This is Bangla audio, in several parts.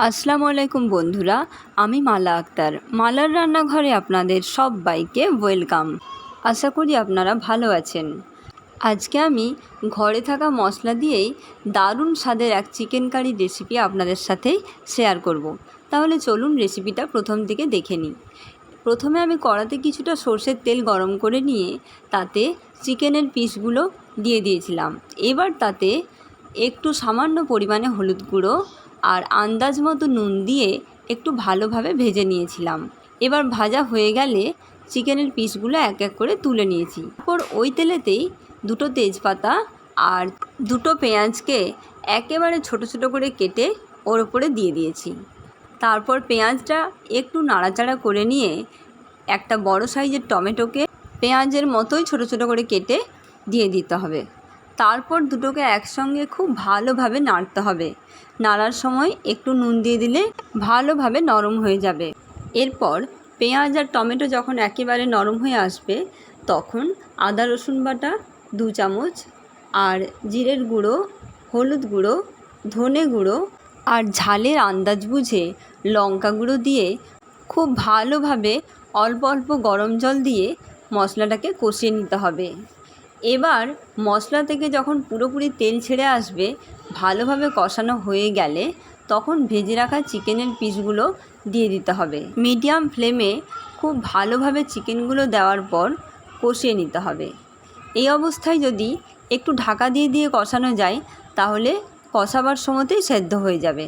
আসসালামু আলাইকুম বন্ধুরা, আমি মালা আক্তার। মালার রান্নাঘরে আপনাদের সবাইকে ওয়েলকাম। আশা করি আপনারা ভালো আছেন। আজকে আমি ঘরে থাকা মশলা দিয়েই দারুণ স্বাদের এক চিকেন কারি রেসিপি আপনাদের সাথে শেয়ার করব। তাহলে চলুন রেসিপিটা প্রথম থেকে দেখে নিই। প্রথমে আমি কড়াতে কিছুটা সর্ষের তেল গরম করে নিয়ে তাতে চিকেনের পিসগুলো দিয়ে দিয়েছিলাম। এবার তাতে একটু সামান্য পরিমাণে হলুদ গুঁড়ো আর আন্দাজ মতো নুন দিয়ে একটু ভালোভাবে ভেজে নিয়েছিলাম। এবার ভাজা হয়ে গেলে চিকেনের পিসগুলো এক এক করে তুলে নিয়েছি। তারপর ওই তেলেতেই দুটো তেজপাতা আর দুটো পেঁয়াজকে একেবারে ছোট ছোট করে কেটে ওর ওপরে দিয়ে দিয়েছি। তারপর পেঁয়াজটা একটু নাড়াচাড়া করে নিয়ে একটা বড় সাইজের টমেটোকে পেঁয়াজের মতোই ছোট ছোট করে কেটে দিয়ে দিতে হবে। তারপর দুটোকে একসঙ্গে খুব ভালোভাবে নাড়তে হবে। নাড়ার সময় একটু নুন দিয়ে দিলে ভালোভাবে নরম হয়ে যাবে। এরপর পেঁয়াজ আর টমেটো যখন একেবারে নরম হয়ে আসবে তখন আদা রসুন বাটা 2 চামচ আর জিরের গুঁড়ো, হলুদ গুঁড়ো, ধনে গুঁড়ো আর ঝালের আন্দাজ বুঝে লঙ্কা গুঁড়ো দিয়ে খুব ভালোভাবে অল্প অল্প গরম জল দিয়ে মশলাটাকে কষিয়ে নিতে হবে। এবার মশলা থেকে যখন পুরোপুরি তেল ছেড়ে আসবে, ভালোভাবে কষানো হয়ে গেলে তখন ভেজে রাখা চিকেনের পিসগুলো দিয়ে দিতে হবে। মিডিয়াম ফ্লেমে খুব ভালোভাবে চিকেনগুলো দেওয়ার পর কষিয়ে নিতে হবে। এই অবস্থায় যদি একটু ঢাকা দিয়ে দিয়ে কষানো যায় তাহলে কষাবার সময়তেই সেদ্ধ হয়ে যাবে।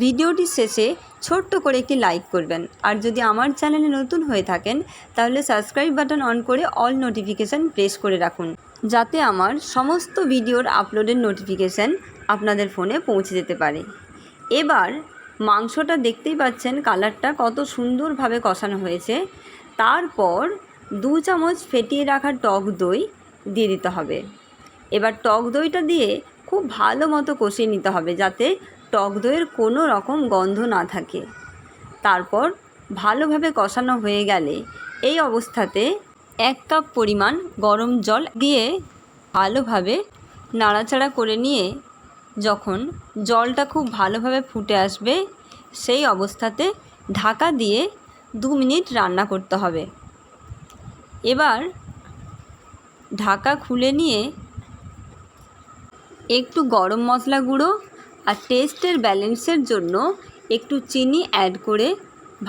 ভিডিওটির শেষে ছোট্ট করে একটি লাইক করবেন, আর যদি আমার চ্যানেলে নতুন হয়ে থাকেন তাহলে সাবস্ক্রাইব বাটন অন করে অল নোটিফিকেশান প্রেস করে রাখুন, যাতে আমার সমস্ত ভিডিওর আপলোডের নোটিফিকেশান আপনাদের ফোনে পৌঁছে যেতে পারে। এবার মাংসটা দেখতেই পাচ্ছেন কালারটা কত সুন্দরভাবে কষানো হয়েছে। তারপর 2 চামচ ফেটিয়ে রাখা টক দই দিয়ে দিতে হবে। এবার টক দইটা দিয়ে খুব ভালো মতো কষিয়ে নিতে হবে যাতে টক দইয়ের কোনো রকম গন্ধ না থাকে। তারপর ভালোভাবে কষানো হয়ে গেলে এই অবস্থাতে 1 কাপ পরিমাণ গরম জল দিয়ে ভালোভাবে নাড়াচাড়া করে নিয়ে যখন জলটা খুব ভালোভাবে ফুটে আসবে সেই অবস্থাতে ঢাকা দিয়ে 2 মিনিট রান্না করতে হবে। এবার ঢাকা খুলে নিয়ে একটু গরম মশলা গুঁড়ো আর টেস্টের ব্যালেন্সের জন্য একটু চিনি অ্যাড করে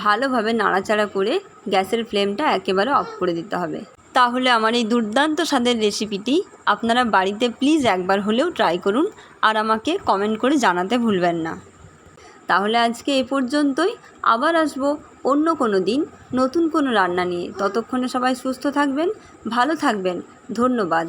ভালোভাবে নাড়াচাড়া করে গ্যাসের ফ্লেমটা একেবারে অফ করে দিতে হবে। তাহলে আমার এই দুর্দান্ত স্বাদের রেসিপিটি আপনারা বাড়িতে প্লিজ একবার হলেও ট্রাই করুন আর আমাকে কমেন্ট করে জানাতে ভুলবেন না। তাহলে আজকে এ পর্যন্তই। আবার আসবো অন্য কোনো দিন নতুন কোনো রান্না নিয়ে। ততক্ষণে সবাই সুস্থ থাকবেন, ভালো থাকবেন। ধন্যবাদ।